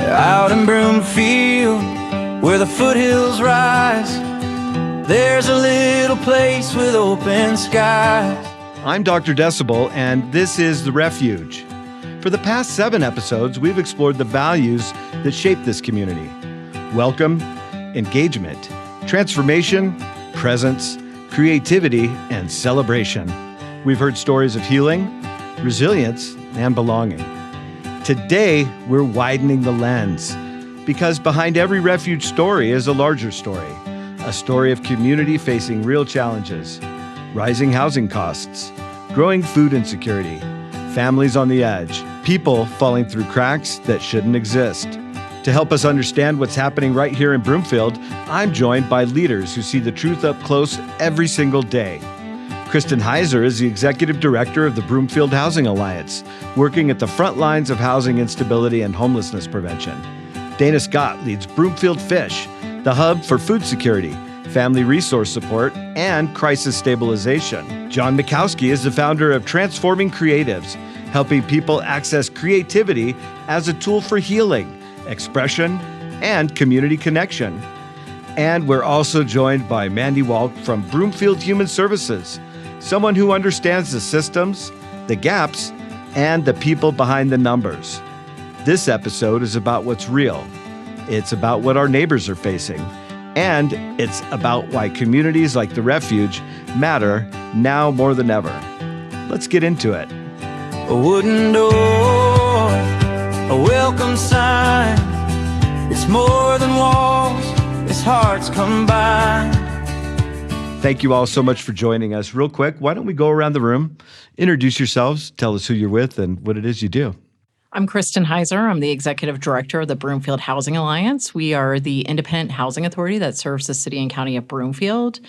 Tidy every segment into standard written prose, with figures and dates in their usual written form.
Out in Broomfield, where the foothills rise, there's a little place with open skies. I'm Dr. Decibel, and this is The Refuge. For the past 7 episodes, we've explored the values that shape this community. Welcome, engagement, transformation, presence, creativity, and celebration. We've heard stories of healing, resilience, and belonging. Today, we're widening the lens because behind every refuge story is a larger story, a story of community facing real challenges, rising housing costs, growing food insecurity, families on the edge, people falling through cracks that shouldn't exist. To help us understand what's happening right here in Broomfield, I'm joined by leaders who see the truth up close every single day. Kristen Heiser is the Executive Director of the Broomfield Housing Alliance, working at the front lines of housing instability and homelessness prevention. Dana Scott leads Broomfield Fish, the hub for food security, family resource support, and crisis stabilization. John Mikowski is the founder of Transforming Creatives, helping people access creativity as a tool for healing, expression, and community connection. And we're also joined by Mandy Walk from Broomfield Human Services, someone who understands the systems, the gaps, and the people behind the numbers. This episode is about what's real. It's about what our neighbors are facing. And it's about why communities like The Refuge matter now more than ever. Let's get into it. A wooden door, a welcome sign. It's more than walls, it's hearts combined. Thank you all so much for joining us. Real quick, why don't we go around the room, introduce yourselves, tell us who you're with and what it is you do. I'm Kristen Heiser. I'm the Executive Director of the Broomfield Housing Alliance. We are the independent housing authority that serves the city and county of Broomfield.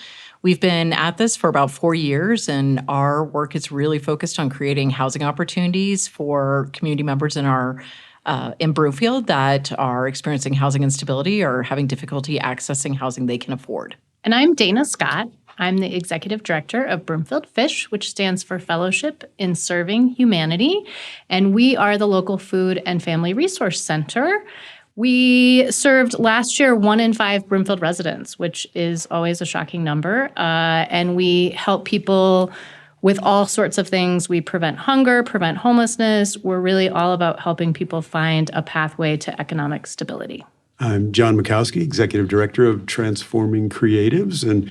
We've been at this for about 4 years, and our work is really focused on creating housing opportunities for community members in Broomfield that are experiencing housing instability or having difficulty accessing housing they can afford. And I'm Dana Scott. I'm the Executive Director of Broomfield Fish, which stands for Fellowship in Serving Humanity. And we are the local food and family resource center. We served last year 1 in 5 Broomfield residents, which is always a shocking number. And we help people with all sorts of things. We prevent hunger, prevent homelessness. We're really all about helping people find a pathway to economic stability. I'm John Mikowski, Executive Director of Transforming Creatives, and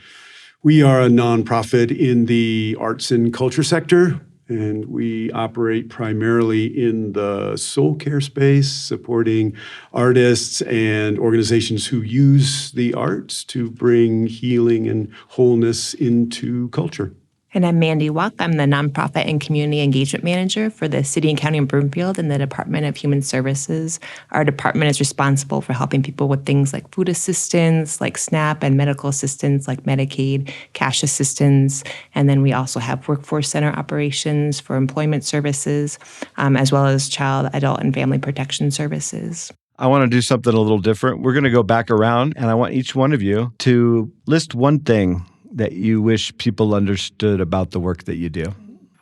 we are a nonprofit in the arts and culture sector, and we operate primarily in the soul care space, supporting artists and organizations who use the arts to bring healing and wholeness into culture. And I'm Mandy Walk. I'm the Nonprofit and Community Engagement Manager for the City and County of Broomfield and the Department of Human Services. Our department is responsible for helping people with things like food assistance, like SNAP, and medical assistance, like Medicaid, cash assistance. And then we also have workforce center operations for employment services, as well as child, adult, and family protection services. I want to do something a little different. We're going to go back around, and I want each one of you to list one thing that you wish people understood about the work that you do.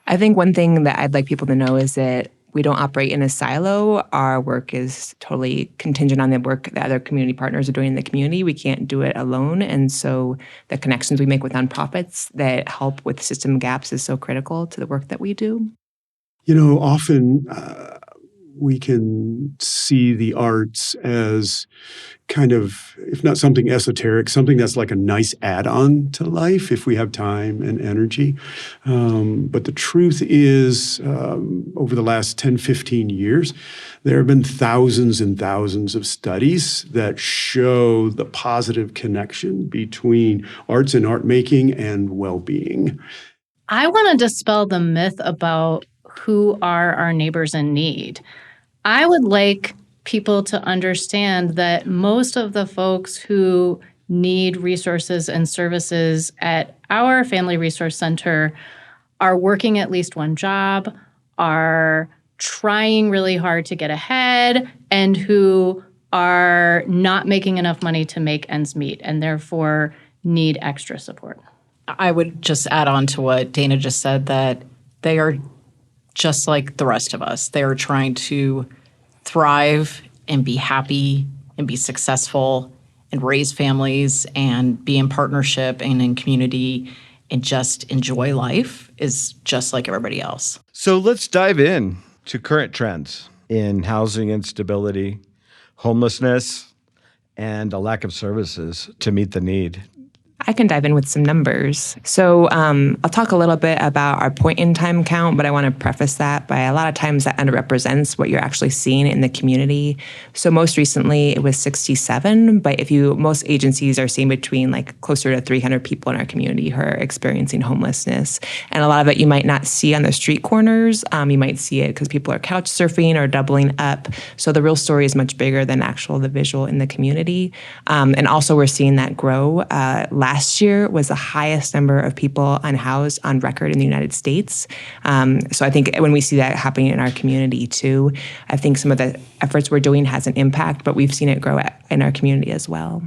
I think one thing that I'd like people to know is that we don't operate in a silo. Our work is totally contingent on the work that other community partners are doing in the community. We can't do it alone. And so the connections we make with nonprofits that help with system gaps is so critical to the work that we do. You know, often we can see the arts as kind of, if not something esoteric, something that's like a nice add-on to life if we have time and energy. But the truth is, over the last 10, 15 years, there have been thousands and thousands of studies that show the positive connection between arts and art making and well-being. I want to dispel the myth about who are our neighbors in need. I would like people to understand that most of the folks who need resources and services at our Family Resource Center are working at least one job, are trying really hard to get ahead, and who are not making enough money to make ends meet and therefore need extra support. I would just add on to what Dana just said, that they are just like the rest of us. They are trying to thrive and be happy and be successful and raise families and be in partnership and in community and just enjoy life is just like everybody else. So let's dive in to current trends in housing instability, homelessness, and a lack of services to meet the need. I can dive in with some numbers. So I'll talk a little bit about our point-in-time count, but I want to preface that by a lot of times that underrepresents what you're actually seeing in the community. So most recently, it was 67, but most agencies are seeing between like closer to 300 people in our community who are experiencing homelessness. And a lot of it you might not see on the street corners. You might see it because people are couch surfing or doubling up. So the real story is much bigger than the visual in the community. And also we're seeing that grow. Last year was the highest number of people unhoused on record in the United States. So I think when we see that happening in our community too, I think some of the efforts we're doing has an impact, but we've seen it grow in our community as well.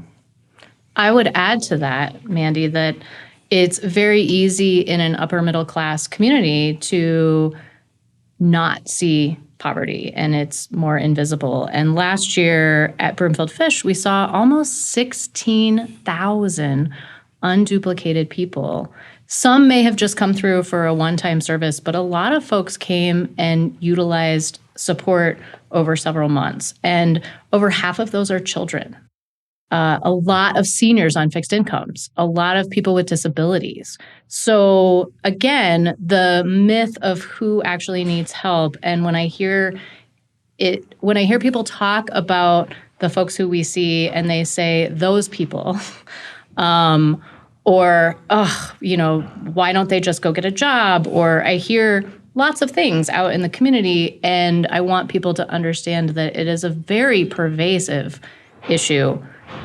I would add to that, Mandy, that it's very easy in an upper middle class community to not see poverty, and it's more invisible. And last year at Broomfield Fish, we saw almost 16,000 unduplicated people. Some may have just come through for a one-time service, but a lot of folks came and utilized support over several months. And over half of those are children. A lot of seniors on fixed incomes, a lot of people with disabilities. So again, the myth of who actually needs help, and when I hear people talk about the folks who we see and they say those people, or why don't they just go get a job? Or I hear lots of things out in the community, and I want people to understand that it is a very pervasive issue.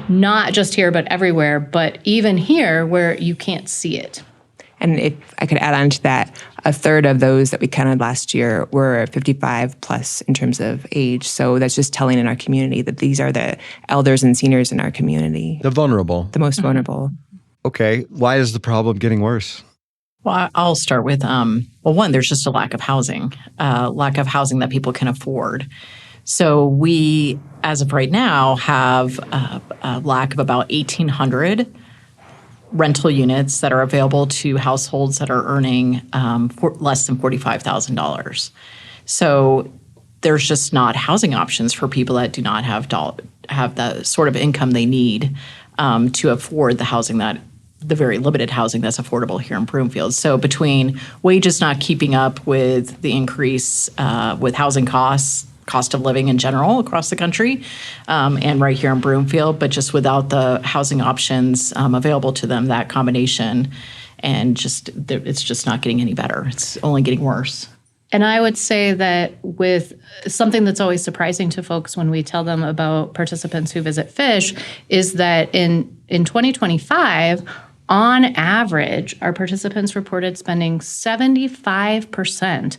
Not just here, but everywhere, but even here where you can't see it. And if I could add on to that, a third of those that we counted last year were 55 plus in terms of age. So that's just telling in our community that these are the elders and seniors in our community. The vulnerable. The most vulnerable. Okay. Why is the problem getting worse? Well, I'll start with, one, there's just a lack of housing that people can afford. So we, as of right now, have a lack of about 1,800 rental units that are available to households that are earning less than $45,000. So there's just not housing options for people that do not have the sort of income they need to afford the very limited housing that's affordable here in Broomfield. So between wages not keeping up with the increase with housing cost of living in general across the country, and right here in Broomfield, but just without the housing options available to them, that combination, and it's just not getting any better. It's only getting worse. And I would say that with something that's always surprising to folks when we tell them about participants who visit Fish is that in 2025, on average, our participants reported spending 75%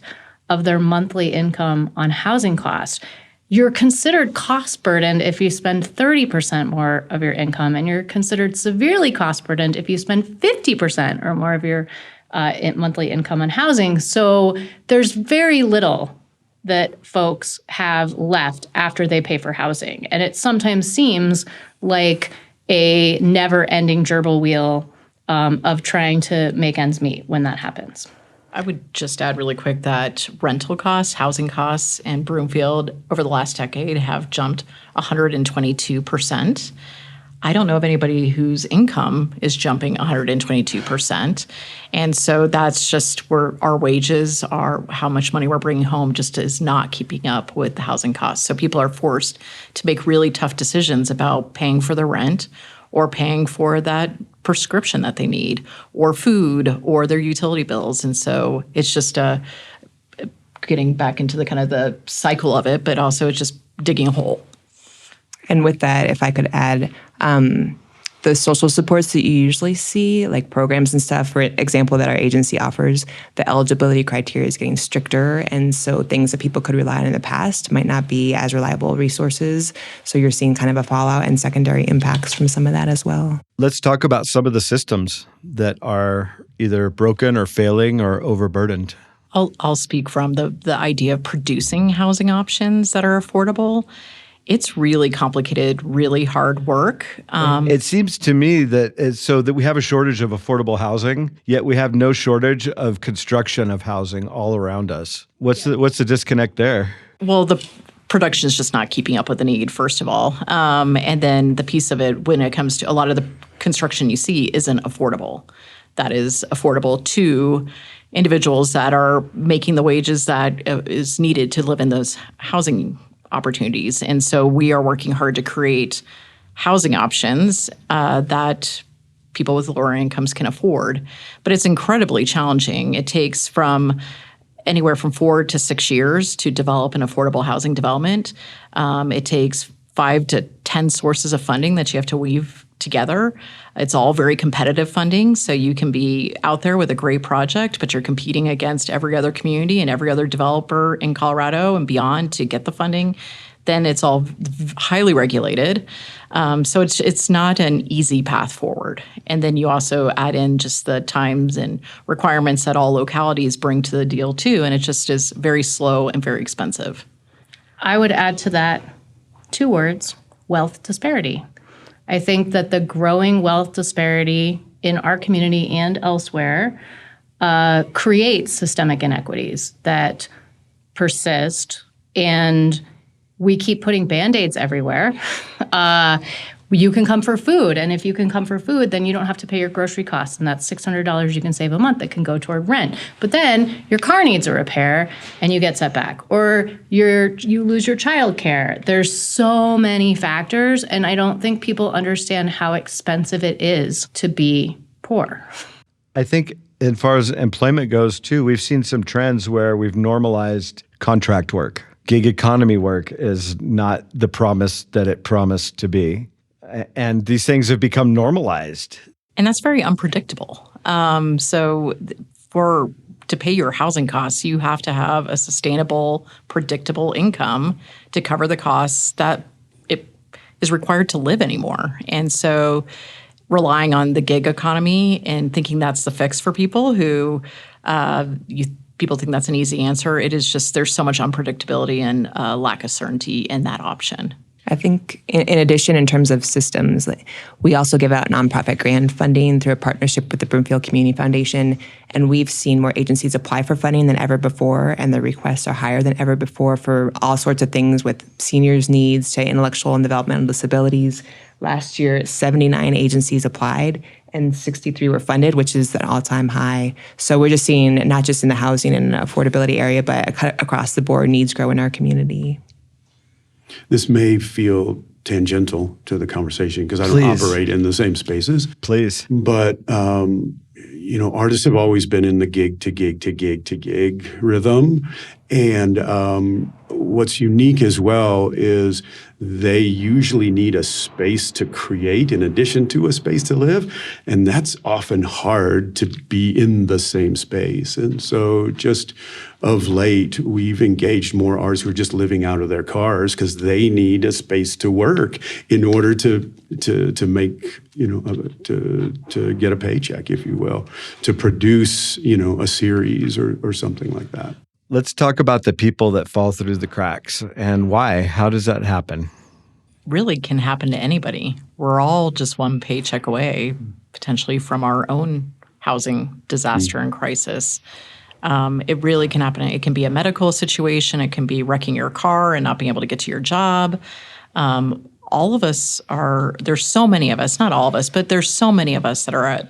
of their monthly income on housing costs. You're considered cost burdened if you spend 30% more of your income, and you're considered severely cost burdened if you spend 50% or more of your monthly income on housing. So there's very little that folks have left after they pay for housing. And it sometimes seems like a never-ending gerbil wheel of trying to make ends meet when that happens. I would just add really quick that rental costs, housing costs in Broomfield over the last decade have jumped 122%. I don't know of anybody whose income is jumping 122%. And so that's just where our wages are, how much money we're bringing home just is not keeping up with the housing costs. So people are forced to make really tough decisions about paying for the rent or paying for that prescription that they need, or food, or their utility bills. And so it's just getting back into the kind of the cycle of it, but also it's just digging a hole. And with that, if I could add, the social supports that you usually see, like programs and stuff, for example, that our agency offers, the eligibility criteria is getting stricter. And so things that people could rely on in the past might not be as reliable resources. So you're seeing kind of a fallout and secondary impacts from some of that as well. Let's talk about some of the systems that are either broken or failing or overburdened. I'll speak from the idea of producing housing options that are affordable. It's really complicated, really hard work. It seems to me that we have a shortage of affordable housing, yet we have no shortage of construction of housing all around us. What's the disconnect there? Well, the production is just not keeping up with the need, first of all. And then the piece of it, when it comes to a lot of the construction you see, isn't affordable. That is affordable to individuals that are making the wages that is needed to live in those housing opportunities. And so we are working hard to create housing options that people with lower incomes can afford. But it's incredibly challenging. It takes anywhere from 4 to 6 years to develop an affordable housing development. It takes 5 to 10 sources of funding that you have to weave together. It's all very competitive funding, so you can be out there with a great project, but you're competing against every other community and every other developer in Colorado and beyond to get the funding. Then it's all highly regulated. So it's not an easy path forward. And then you also add in just the times and requirements that all localities bring to the deal too, and it just is very slow and very expensive. I would add to that 2 words: wealth disparity. I think that the growing wealth disparity in our community and elsewhere creates systemic inequities that persist, and we keep putting Band-Aids everywhere. You can come for food, and if you can come for food, then you don't have to pay your grocery costs, and that's $600 you can save a month that can go toward rent. But then your car needs a repair, and you get set back, or you lose your child care. There's so many factors, and I don't think people understand how expensive it is to be poor. I think as far as employment goes too, we've seen some trends where we've normalized contract work. Gig economy work is not the promise that it promised to be. And these things have become normalized. And that's very unpredictable. So to pay your housing costs, you have to have a sustainable, predictable income to cover the costs that it is required to live anymore. And so relying on the gig economy and thinking that's the fix for people who people think that's an easy answer. It is just there's so much unpredictability and lack of certainty in that option. I think in addition, in terms of systems, we also give out nonprofit grant funding through a partnership with the Broomfield Community Foundation, and we've seen more agencies apply for funding than ever before, and the requests are higher than ever before for all sorts of things with seniors' needs to intellectual and developmental disabilities. Last year, 79 agencies applied, and 63 were funded, which is an all-time high. So we're just seeing, not just in the housing and affordability area, but across the board, needs grow in our community. This may feel tangential to the conversation because I don't operate in the same spaces. Please. But, artists have always been in the gig to gig to gig to gig rhythm. And what's unique as well is they usually need a space to create in addition to a space to live. And that's often hard to be in the same space. And so just of late, we've engaged more artists who are just living out of their cars because they need a space to work in order to make, to get a paycheck, if you will, to produce, a series or something like that. Let's talk about the people that fall through the cracks and why. How does that happen? Really can happen to anybody. We're all just one paycheck away, potentially, from our own housing disaster and crisis. It really can happen. It can be a medical situation. It can be wrecking your car and not being able to get to your job. All of us there's so many of us, not all of us, but there's so many of us that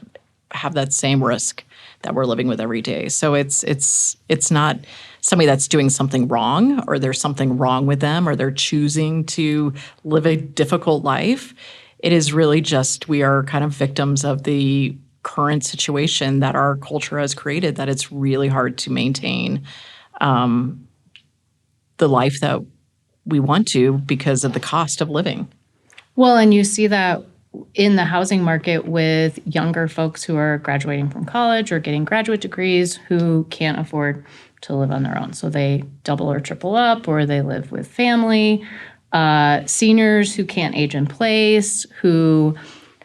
have that same risk that we're living with every day. So it's not somebody that's doing something wrong, or there's something wrong with them, or they're choosing to live a difficult life. It is really just we are kind of victims of the current situation that our culture has created, that it's really hard to maintain the life that we want to because of the cost of living. Well, and you see that in the housing market with younger folks who are graduating from college or getting graduate degrees who can't afford to live on their own. So they double or triple up, or they live with family. Seniors who can't age in place, who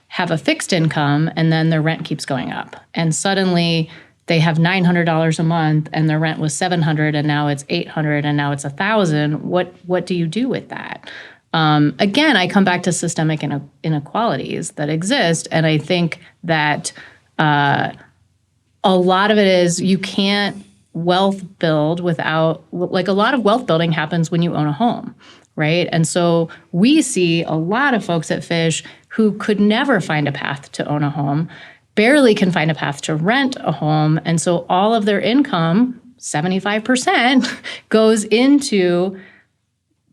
have a fixed income, and then their rent keeps going up. And suddenly they have $900 a month, and their rent was $700, and now it's $800, and now it's $1,000. What do you do with that? Again, I come back to systemic inequalities that exist. And I think that a lot of it is you can't wealth build without, like a lot of wealth building happens when you own a home, right? And so we see a lot of folks at Fish who could never find a path to own a home, barely can find a path to rent a home. And so all of their income, 75%, goes into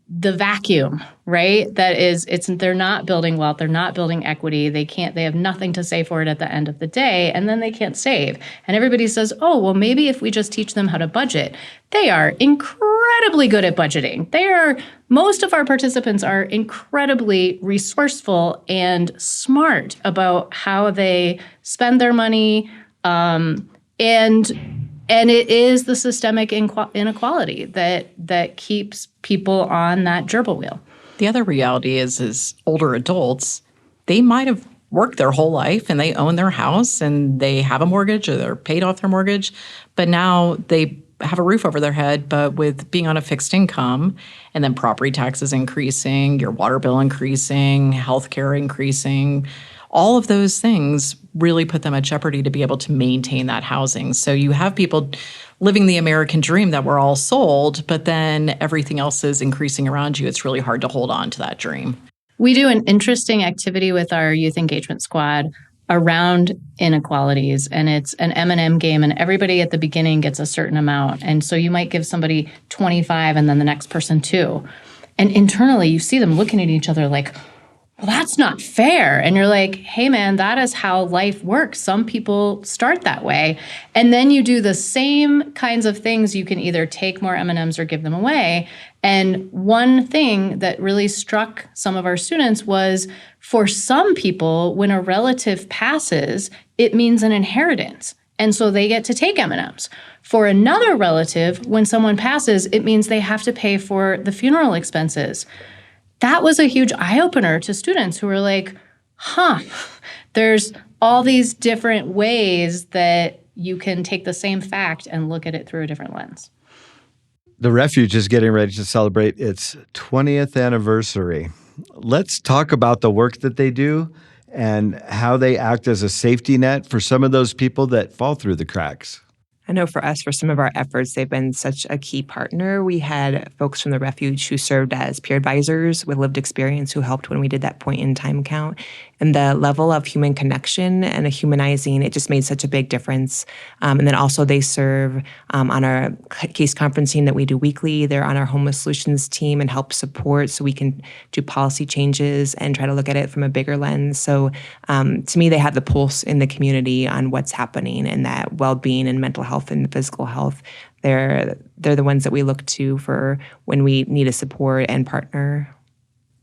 the vacuum, right? That is, they're not building wealth, they're not building equity, they have nothing to say for it at the end of the day, and then they can't save. And everybody says, oh, well, maybe if we just teach them how to budget. They are incredibly good at budgeting. Most of our participants are incredibly resourceful and smart about how they spend their money, and it is the systemic inequality that keeps people on that gerbil wheel. The other reality is older adults, they might have worked their whole life and they own their house and they have a mortgage or they're paid off their mortgage, but now they have a roof over their head, but with being on a fixed income and then property taxes increasing, your water bill increasing, healthcare increasing, all of those things really put them at jeopardy to be able to maintain that housing. So you have people living the American dream that we're all sold, but then everything else is increasing around you. It's really hard to hold on to that dream. We do an interesting activity with our youth engagement squad around inequalities, and it's an M&M game, and everybody at the beginning gets a certain amount. And so you might give somebody 25 and then the next person 2. And internally you see them looking at each other like, well, that's not fair. And you're like, hey, man, that is how life works. Some people start that way. And then you do the same kinds of things. You can either take more M&Ms or give them away. And one thing that really struck some of our students was for some people, when a relative passes, it means an inheritance. And so they get to take M&Ms. For another relative, when someone passes, it means they have to pay for the funeral expenses. That was a huge eye-opener to students who were like, there's all these different ways that you can take the same fact and look at it through a different lens. The Refuge is getting ready to celebrate its 20th anniversary. Let's talk about the work that they do and how they act as a safety net for some of those people that fall through the cracks. I know for us, for some of our efforts, they've been such a key partner. We had folks from the Refuge who served as peer advisors with lived experience who helped when we did that point in time count. And the level of human connection and a humanizing, it just made such a big difference. And then also they serve on our case conferencing that we do weekly. They're on our homeless solutions team and help support so we can do policy changes and try to look at it from a bigger lens. So to me, they have the pulse in the community on what's happening and that well-being and mental health and physical health. They're the ones that we look to for when we need a support and partner.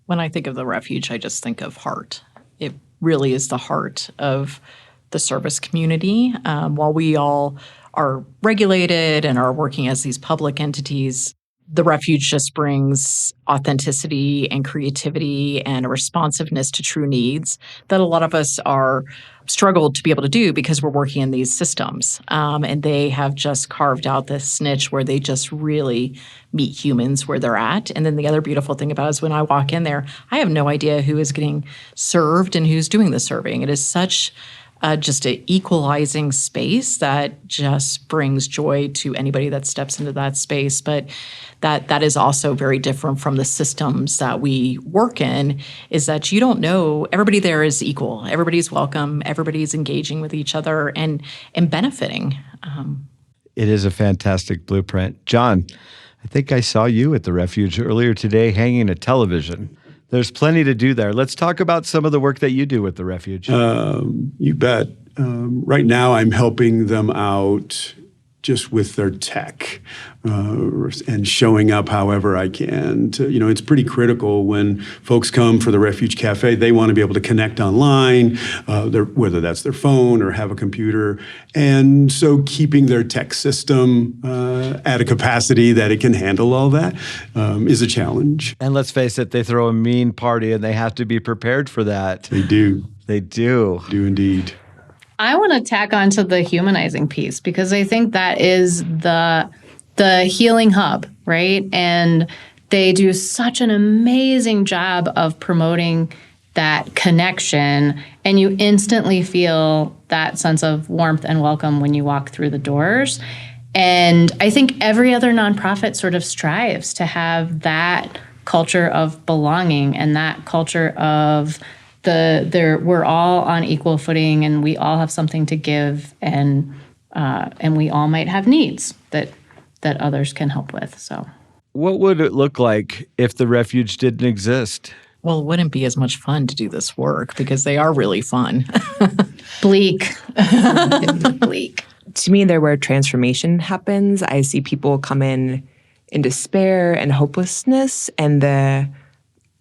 When I think of the Refuge, I just think of heart. It really is the heart of the service community. While we all are regulated and are working as these public entities, the Refuge just brings authenticity and creativity and a responsiveness to true needs that a lot of us are struggled to be able to do because we're working in these systems. And they have just carved out this niche where they just really meet humans where they're at. And then the other beautiful thing about it is when I walk in there, I have no idea who is getting served and who's doing the serving. It is such just an equalizing space that just brings joy to anybody that steps into that space. But that is also very different from the systems that we work in, is that you don't know, everybody there is equal. Everybody's welcome. Everybody's engaging with each other and benefiting. It is a fantastic blueprint. John, I think I saw you at the Refuge earlier today hanging a television. There's plenty to do there. Let's talk about some of the work that you do with the Refuge. You bet. Right now, I'm helping them out just with their tech and showing up however I can. It's pretty critical when folks come for the Refuge Cafe. They want to be able to connect online, whether that's their phone or have a computer. And so keeping their tech system at a capacity that it can handle all that is a challenge. And let's face it, they throw a mean party and they have to be prepared for that. They do. They do. Do indeed. I want to tack on to the humanizing piece because I think that is the healing hub, right? And they do such an amazing job of promoting that connection, and you instantly feel that sense of warmth and welcome when you walk through the doors. And I think every other nonprofit sort of strives to have that culture of belonging and that culture of we're all on equal footing and we all have something to give, and we all might have needs that others can help with. So, what would it look like if the refuge didn't exist? Well, it wouldn't be as much fun to do this work because they are really fun. Bleak. Bleak. To me, they're where transformation happens. I see people come in despair and hopelessness, and the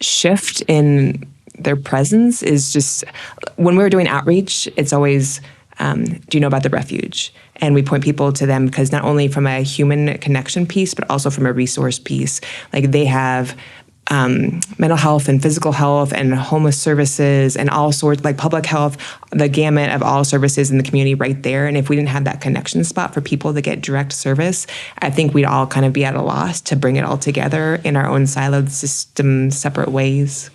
shift in their presence is just, when we're doing outreach, it's always, do you know about the refuge? And we point people to them because not only from a human connection piece, but also from a resource piece. Like they have mental health and physical health and homeless services and all sorts, like public health, the gamut of all services in the community right there. And if we didn't have that connection spot for people to get direct service, I think we'd all kind of be at a loss to bring it all together in our own siloed system, separate ways.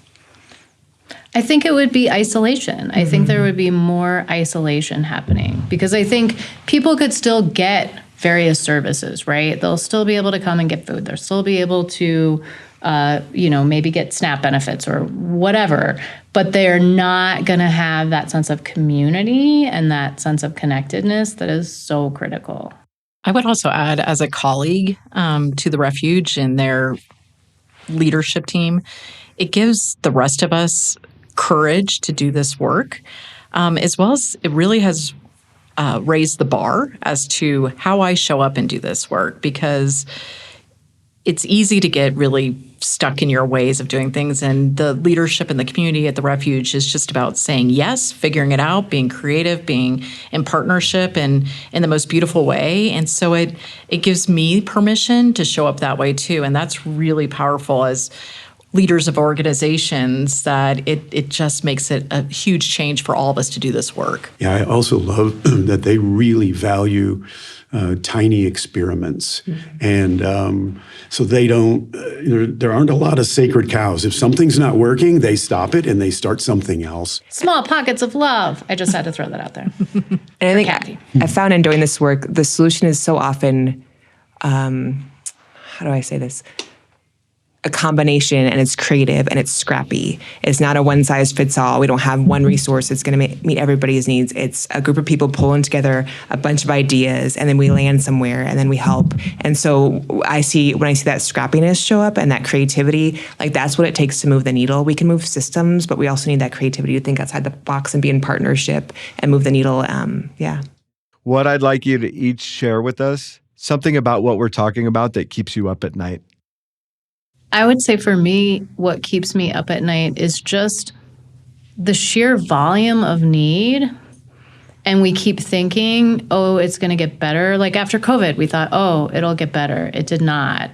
I think it would be isolation. I think there would be more isolation happening because I think people could still get various services, right? They'll still be able to come and get food. They'll still be able to maybe get SNAP benefits or whatever, but they're not going to have that sense of community and that sense of connectedness that is so critical. I would also add, as a colleague to the refuge and their leadership team, it gives the rest of us courage to do this work, as well as it really has raised the bar as to how I show up and do this work, because it's easy to get really stuck in your ways of doing things. And the leadership in the community at the refuge is just about saying yes, figuring it out, being creative, being in partnership and in the most beautiful way. And so it gives me permission to show up that way too. And that's really powerful as leaders of organizations, that it just makes it a huge change for all of us to do this work. Yeah, I also love that they really value tiny experiments. And so they don't, there aren't a lot of sacred cows. If something's not working, they stop it and they start something else. Small pockets of love. I just had to throw that out there. And I think I found in doing this work, the solution is so often, how do I say this? A combination, and it's creative and it's scrappy. It's not a one size fits all. We don't have one resource that's going to meet everybody's needs. It's a group of people pulling together a bunch of ideas, and then we land somewhere, and then we help. And so when I see that scrappiness show up and that creativity, like that's what it takes to move the needle. We can move systems, but we also need that creativity to think outside the box and be in partnership and move the needle. What I'd like you to each share with us, something about what we're talking about that keeps you up at night. I would say for me, what keeps me up at night is just the sheer volume of need. And we keep thinking, oh, it's going to get better. Like after COVID, we thought, oh, it'll get better. It did not.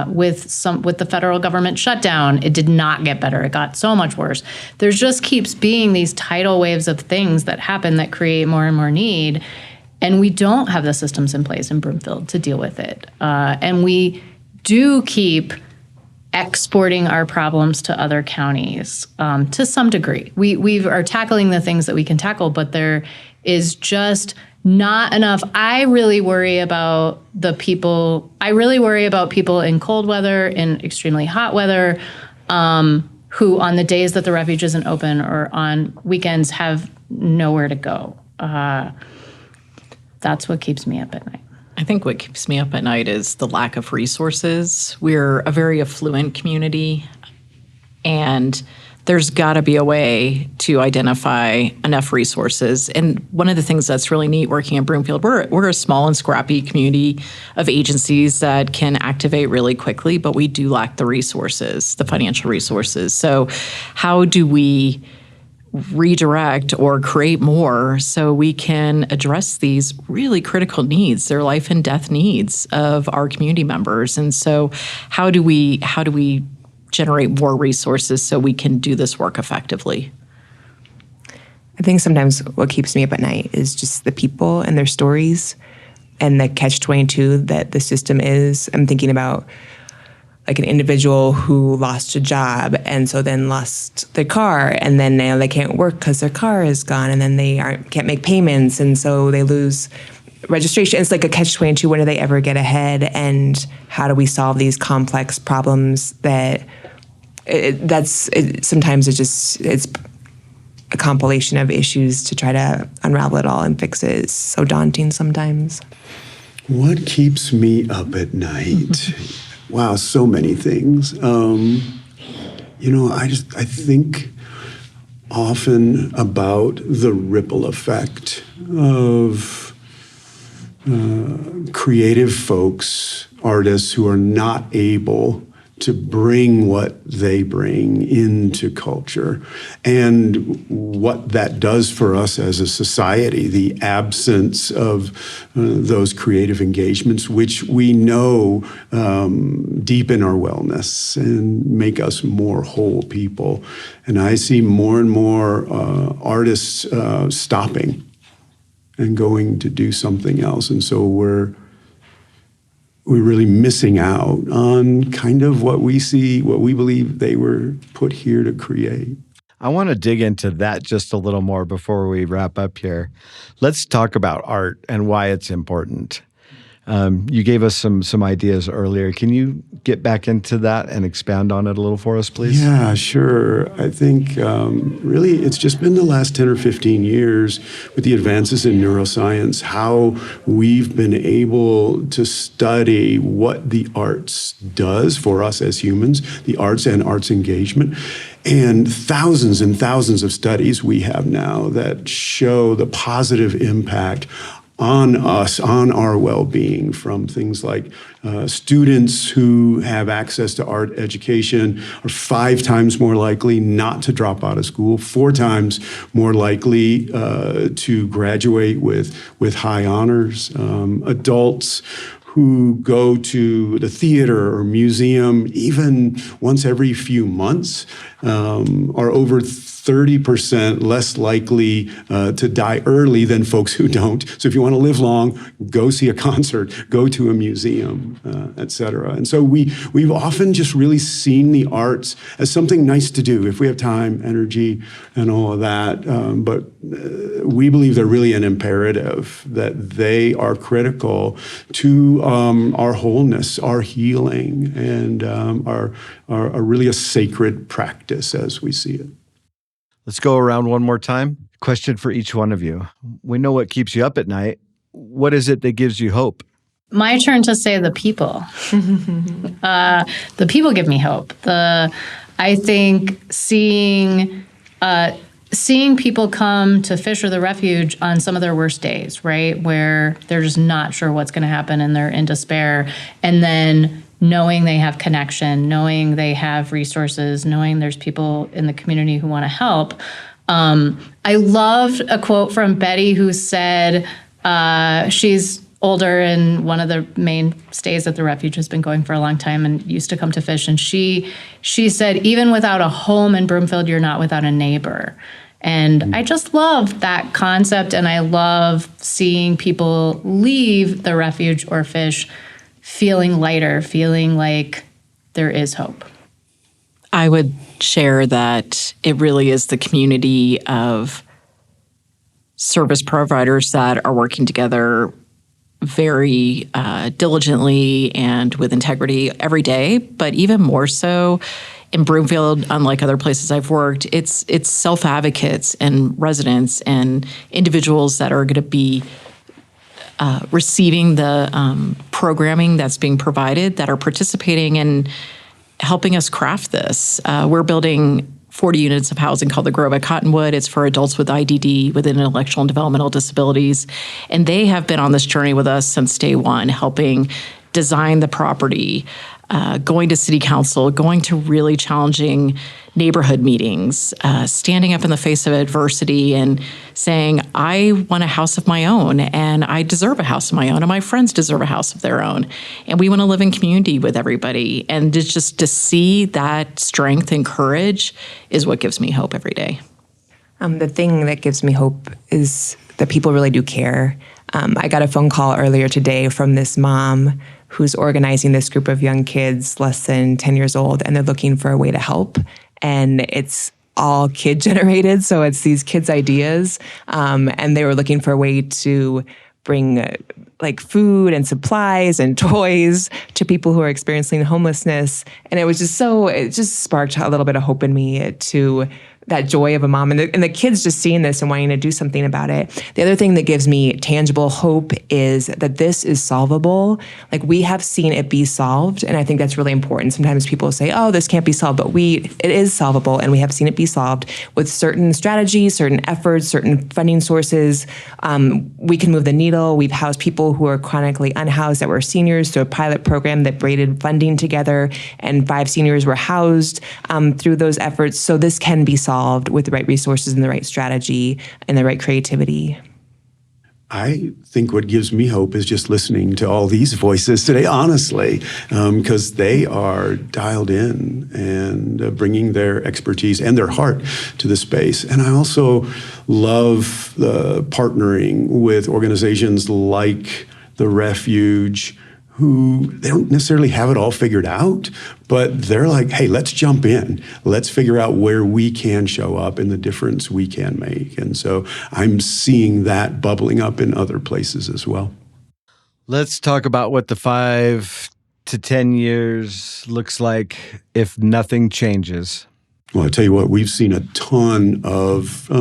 With the federal government shutdown, it did not get better. It got so much worse. There just keeps being these tidal waves of things that happen that create more and more need. And we don't have the systems in place in Broomfield to deal with it. And we do keep exporting our problems to other counties to some degree. We are tackling the things that we can tackle, but there is just not enough. I really worry about people in cold weather, in extremely hot weather, who on the days that the refuge isn't open or on weekends have nowhere to go. That's what keeps me up at night. I think what keeps me up at night is the lack of resources. We're a very affluent community, and there's got to be a way to identify enough resources. And one of the things that's really neat working at Broomfield, we're a small and scrappy community of agencies that can activate really quickly, but we do lack the resources, the financial resources. So how do we redirect or create more so we can address these really critical needs, their life and death needs of our community members? And so how do we generate more resources so we can do this work effectively? I think sometimes what keeps me up at night is just the people and their stories and the catch-22 that the system is. I'm thinking about like an individual who lost a job and so then lost their car, and then now they can't work because their car is gone, and then they can't make payments, and so they lose registration. It's like a catch-22. When do they ever get ahead, and how do we solve these complex problems that sometimes it's a compilation of issues to try to unravel it all and fix it. It's so daunting sometimes. What keeps me up at night? Wow, so many things. I think often about the ripple effect of creative folks, artists who are not able to bring what they bring into culture, and what that does for us as a society, the absence of those creative engagements, which we know deepen our wellness and make us more whole people. And I see more and more artists stopping and going to do something else. And so we're really missing out on kind of what we believe they were put here to create. I want to dig into that just a little more before we wrap up here. Let's talk about art and why it's important. You gave us some ideas earlier. Can you get back into that and expand on it a little for us, please? Yeah, sure. I think really it's just been the last 10 or 15 years with the advances in neuroscience, how we've been able to study what the arts does for us as humans, the arts and arts engagement. And thousands of studies we have now that show the positive impact on us, on our well-being, from things like students who have access to art education are 5 times more likely not to drop out of school, 4 times more likely to graduate with high honors. Adults who go to the theater or museum even once every few months are over 30% less likely to die early than folks who don't. So if you want to live long, go see a concert, go to a museum, et cetera. And so we've often just really seen the arts as something nice to do if we have time, energy, and all of that. But we believe they're really an imperative, that they are critical to our wholeness, our healing, and are really a sacred practice as we see it. Let's go around one more time. Question for each one of you. We know what keeps you up at night. What is it that gives you hope? My turn to say the people. The people give me hope. I think seeing people come to Fish or the Refuge on some of their worst days, right, where they're just not sure what's going to happen and they're in despair, and then knowing they have connection, knowing they have resources, knowing there's people in the community who want to help. I loved a quote from Betty who said, she's older and one of the mainstays at the refuge, has been going for a long time and used to come to Fish. And she said, even without a home in Broomfield, you're not without a neighbor. And I just love that concept. And I love seeing people leave the refuge or Fish feeling lighter, feeling like there is hope. I would share that it really is the community of service providers that are working together very diligently and with integrity every day, but even more so in Broomfield, unlike other places I've worked, it's self-advocates and residents and individuals that are going to be receiving the programming that's being provided, that are participating in helping us craft this. We're building 40 units of housing called the Grove at Cottonwood. It's for adults with IDD, with intellectual and developmental disabilities. And they have been on this journey with us since day one, helping design the property, going to city council, going to really challenging neighborhood meetings, standing up in the face of adversity and saying, I want a house of my own, and I deserve a house of my own, and my friends deserve a house of their own. And we want to live in community with everybody. And just to see that strength and courage is what gives me hope every day. The thing that gives me hope is that people really do care. I got a phone call earlier today from this mom who's organizing this group of young kids less than 10 years old, and they're looking for a way to help. And it's all kid generated, so it's these kids' ideas. And they were looking for a way to bring like food and supplies and toys to people who are experiencing homelessness. And it just sparked a little bit of hope in me to that joy of a mom and the kids just seeing this and wanting to do something about it. The other thing that gives me tangible hope is that this is solvable. Like, we have seen it be solved, and I think that's really important. Sometimes people say, oh, this can't be solved, but it is solvable, and we have seen it be solved with certain strategies, certain efforts, certain funding sources. We can move the needle. We've housed people who are chronically unhoused that were seniors through a pilot program that braided funding together, and 5 seniors were housed through those efforts. So this can be solved with the right resources and the right strategy and the right creativity. I think what gives me hope is just listening to all these voices today, honestly, because they are dialed in and bringing their expertise and their heart to the space. And I also love partnering with organizations like The Refuge, who they don't necessarily have it all figured out, but they're like, hey, let's jump in. Let's figure out where we can show up and the difference we can make. And so I'm seeing that bubbling up in other places as well. Let's talk about what the 5 to 10 years looks like if nothing changes. Well, I'll tell you what, we've seen a ton of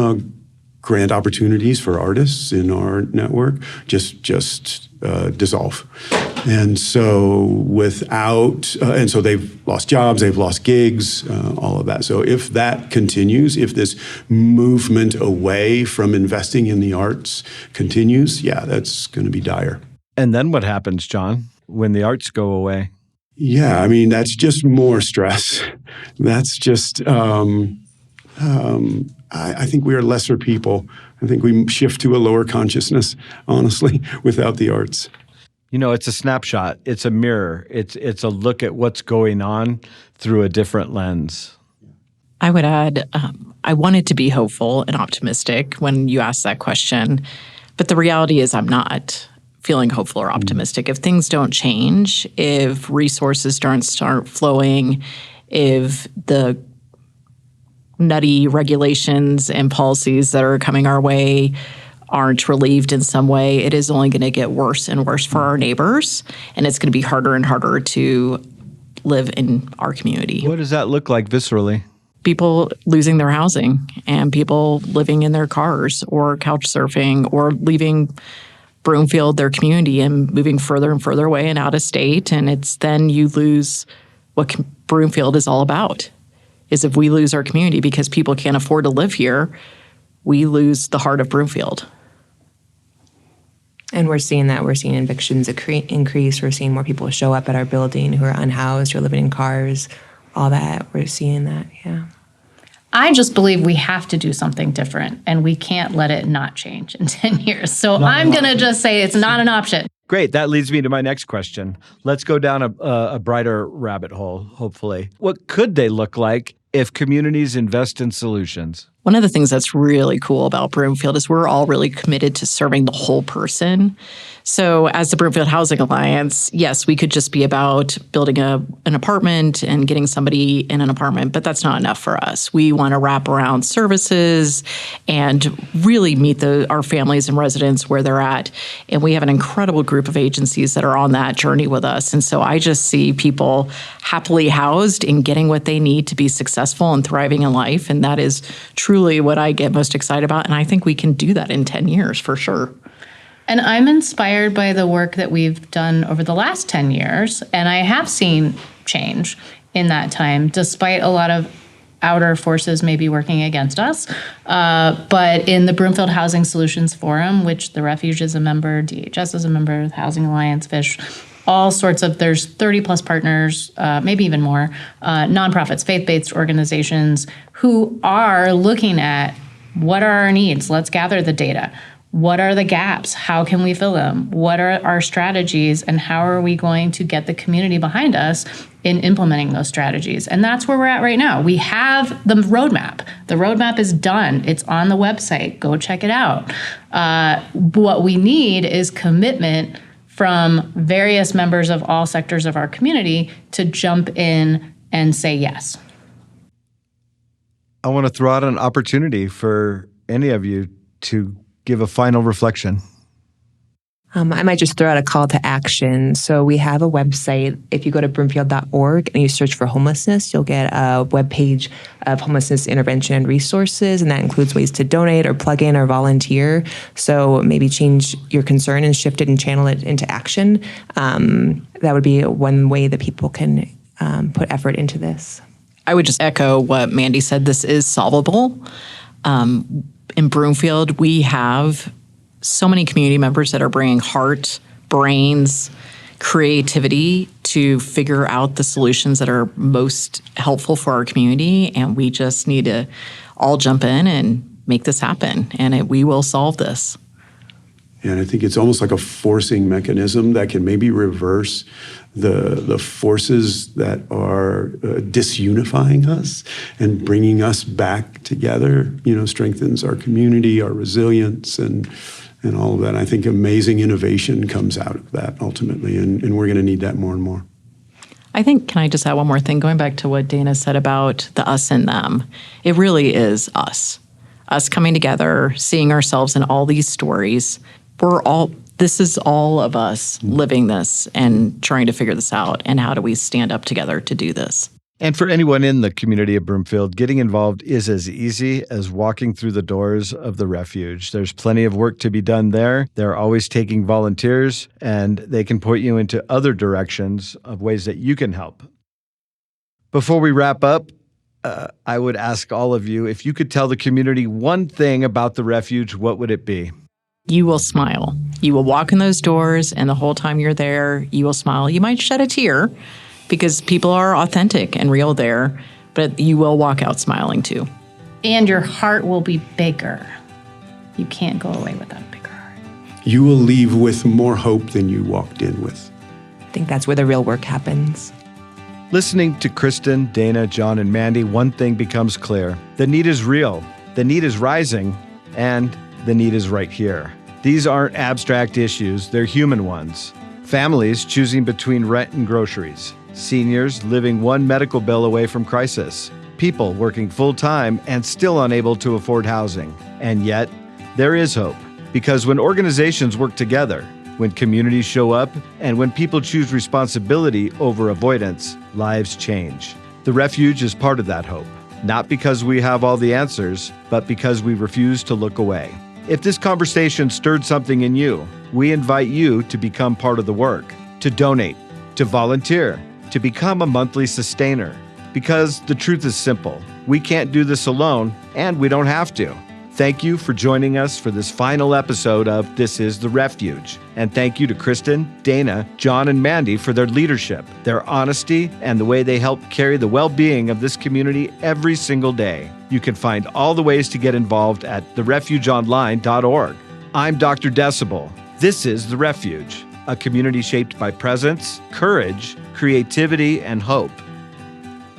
grant opportunities for artists in our network just dissolve. And so and so they've lost jobs, they've lost gigs, all of that. So if that continues, if this movement away from investing in the arts continues, yeah, that's going to be dire. And then what happens, John, when the arts go away? Yeah, I mean, that's just more stress. That's just, I think we are lesser people. I think we shift to a lower consciousness, honestly, without the arts. You know, it's a snapshot. It's a mirror. It's a look at what's going on through a different lens. I would add, I wanted to be hopeful and optimistic when you asked that question, but the reality is I'm not feeling hopeful or optimistic. If things don't change, if resources don't start flowing, if the nutty regulations and policies that are coming our way aren't relieved in some way, it is only going to get worse and worse for our neighbors, and it's going to be harder and harder to live in our community. What does that look like viscerally? People losing their housing and people living in their cars or couch surfing or leaving Broomfield, their community, and moving further and further away and out of state. And it's then you lose what Broomfield is all about, is if we lose our community because people can't afford to live here, we lose the heart of Broomfield. And we're seeing that. We're seeing evictions increase. We're seeing more people show up at our building who are unhoused or living in cars, all that. We're seeing that, yeah. I just believe we have to do something different, and we can't let it not change in 10 years. So I'm going to just say it's not an option. Great. That leads me to my next question. Let's go down a brighter rabbit hole, hopefully. What could they look like if communities invest in solutions? One of the things that's really cool about Broomfield is we're all really committed to serving the whole person. So as the Broomfield Housing Alliance, yes, we could just be about building an apartment and getting somebody in an apartment, but that's not enough for us. We want to wrap around services and really meet our families and residents where they're at. And we have an incredible group of agencies that are on that journey with us. And so I just see people happily housed and getting what they need to be successful and thriving in life. And that is truly what I get most excited about. And I think we can do that in 10 years for sure. And I'm inspired by the work that we've done over the last 10 years. And I have seen change in that time, despite a lot of outer forces maybe working against us. But in the Broomfield Housing Solutions Forum, which the Refuge is a member, DHS is a member, the Housing Alliance, FISH, all sorts of, there's 30 plus partners, maybe even more, nonprofits, faith-based organizations who are looking at what are our needs? Let's gather the data. What are the gaps? How can we fill them? What are our strategies? And how are we going to get the community behind us in implementing those strategies? And that's where we're at right now. We have the roadmap. The roadmap is done. It's on the website. Go check it out. What we need is commitment from various members of all sectors of our community to jump in and say yes. I want to throw out an opportunity for any of you to give a final reflection. I might just throw out a call to action. So we have a website. If you go to broomfield.org and you search for homelessness, you'll get a webpage of homelessness intervention and resources, and that includes ways to donate or plug in or volunteer. So maybe change your concern and shift it and channel it into action. That would be one way that people can put effort into this. I would just echo what Mandy said. This is solvable. In Broomfield, we have so many community members that are bringing heart, brains, creativity to figure out the solutions that are most helpful for our community. And we just need to all jump in and make this happen. And we will solve this. And I think it's almost like a forcing mechanism that can maybe reverse the forces that are disunifying us and bringing us back together, strengthens our community, our resilience, and all of that. I think amazing innovation comes out of that ultimately, and we're going to need that more and more. I think, can I just add one more thing? Going back to what Dana said about the us and them, it really is us. Us coming together, seeing ourselves in all these stories. This is all of us living this and trying to figure this out. And how do we stand up together to do this? And for anyone in the community of Broomfield, getting involved is as easy as walking through the doors of the refuge. There's plenty of work to be done there. They're always taking volunteers, and they can point you into other directions of ways that you can help. Before we wrap up, I would ask all of you, if you could tell the community one thing about the refuge, what would it be? You will smile. You will walk in those doors, and the whole time you're there, you will smile. You might shed a tear because people are authentic and real there, but you will walk out smiling too. And your heart will be bigger. You can't go away with that bigger heart. You will leave with more hope than you walked in with. I think that's where the real work happens. Listening to Kristen, Dana, John, and Mandy, one thing becomes clear. The need is real, the need is rising, and the need is right here. These aren't abstract issues, they're human ones. Families choosing between rent and groceries. Seniors living one medical bill away from crisis. People working full-time and still unable to afford housing. And yet, there is hope. Because when organizations work together, when communities show up, and when people choose responsibility over avoidance, lives change. The refuge is part of that hope. Not because we have all the answers, but because we refuse to look away. If this conversation stirred something in you, we invite you to become part of the work, to donate, to volunteer, to become a monthly sustainer. Because the truth is simple. We can't do this alone, and we don't have to. Thank you for joining us for this final episode of This Is The Refuge. And thank you to Kristen, Dana, John, and Mandy for their leadership, their honesty, and the way they help carry the well-being of this community every single day. You can find all the ways to get involved at therefugeonline.org. I'm Dr. Decibel. This is The Refuge, a community shaped by presence, courage, creativity, and hope.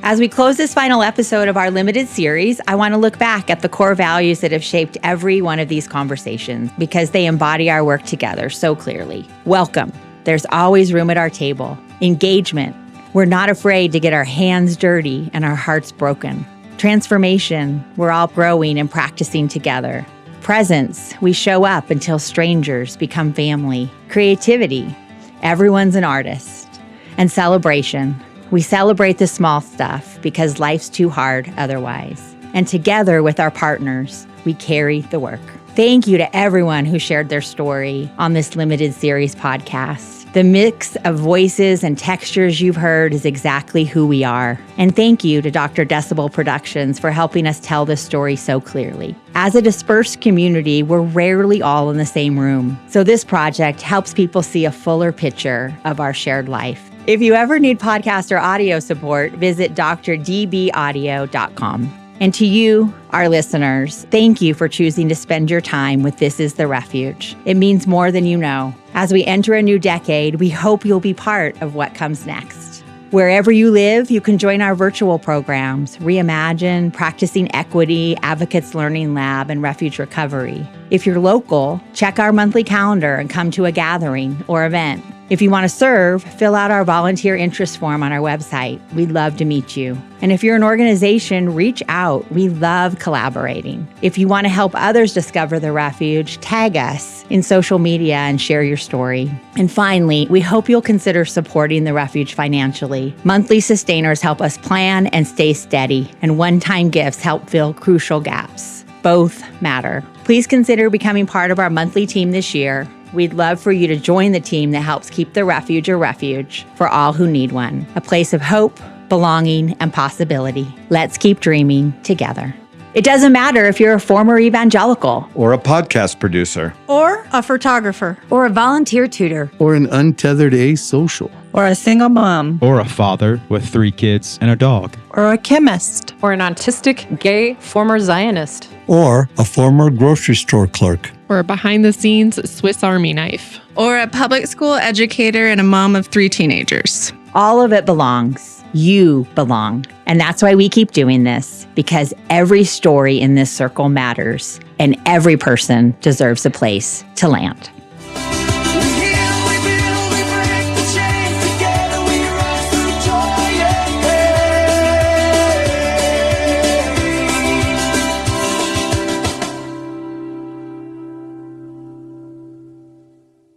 As we close this final episode of our limited series, I want to look back at the core values that have shaped every one of these conversations because they embody our work together so clearly. Welcome. There's always room at our table. Engagement. We're not afraid to get our hands dirty and our hearts broken. Transformation. We're all growing and practicing together. Presence. We show up until strangers become family. Creativity. Everyone's an artist. And celebration. We celebrate the small stuff because life's too hard otherwise. And together with our partners, we carry the work. Thank you to everyone who shared their story on this limited series podcast. The mix of voices and textures you've heard is exactly who we are. And thank you to Dr. Decibel Productions for helping us tell this story so clearly. As a dispersed community, we're rarely all in the same room. So this project helps people see a fuller picture of our shared life. If you ever need podcast or audio support, visit drdbaudio.com. And to you, our listeners, thank you for choosing to spend your time with This Is The Refuge. It means more than you know. As we enter a new decade, we hope you'll be part of what comes next. Wherever you live, you can join our virtual programs, Reimagine, Practicing Equity, Advocates Learning Lab, and Refuge Recovery. If you're local, check our monthly calendar and come to a gathering or event. If you want to serve, fill out our volunteer interest form on our website. We'd love to meet you. And if you're an organization, reach out. We love collaborating. If you want to help others discover the refuge, tag us in social media and share your story. And finally, we hope you'll consider supporting the refuge financially. Monthly sustainers help us plan and stay steady, and one-time gifts help fill crucial gaps. Both matter. Please consider becoming part of our monthly team this year. We'd love for you to join the team that helps keep the refuge a refuge for all who need one, a place of hope, belonging, and possibility. Let's keep dreaming together. It doesn't matter if you're a former evangelical, Or a podcast producer. Or a photographer. or a volunteer tutor, or an untethered asocial. Or a single mom. Or a father with 3 kids and a dog. Or a chemist. Or an autistic, gay, former Zionist. Or a former grocery store clerk. Or a behind-the-scenes Swiss Army knife. Or a public school educator and a mom of 3 teenagers. all of it belongs. You belong. And that's why we keep doing this, because every story in this circle matters, and every person deserves a place to land.